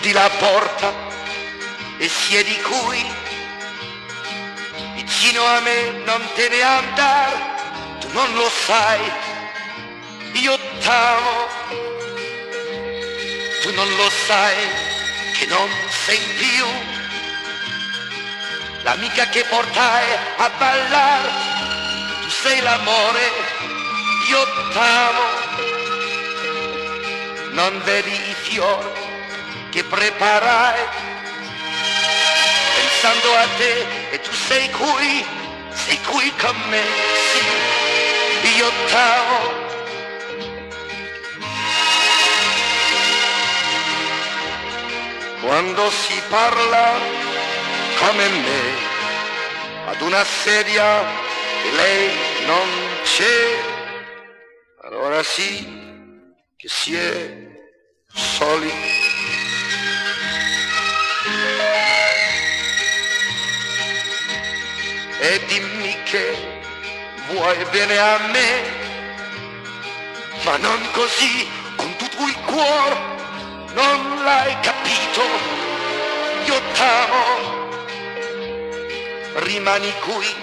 chiudi la porta e siedi qui, vicino a me, non te ne andare, tu non lo sai, io t'amo, tu non lo sai che non sei più l'amica che portai a ballare, tu sei l'amore, io t'amo, non vedi i fiori che preparai pensando a te e tu sei qui con me, sì, io t'amo. Quando si parla come me ad una sedia e lei non c'è, allora sì che si è soli. E dimmi che vuoi bene a me, ma non così con tutto il cuore, non l'hai capito, io t'amo, rimani qui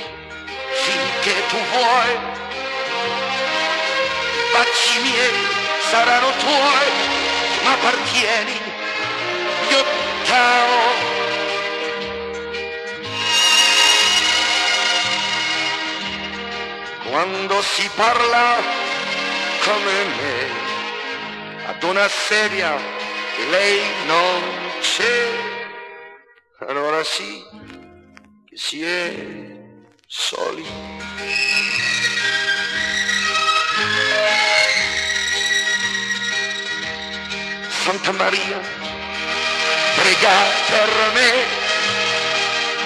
finché tu vuoi, baci miei saranno tuoi, tu m'appartieni, io t'amo. Quando si parla come me ad una sedia e lei non c'è, allora sì che si è soli. Santa Maria, prega per me,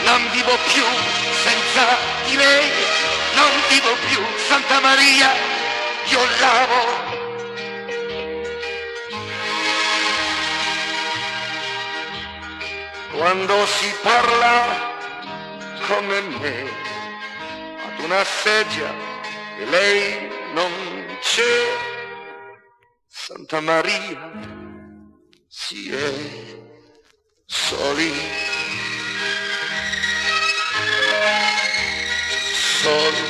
non vivo più senza di lei, non vivo più, Santa Maria, io l'amo. Quando si parla come me ad una sedia e lei non c'è, Santa Maria, si è soli. Soli.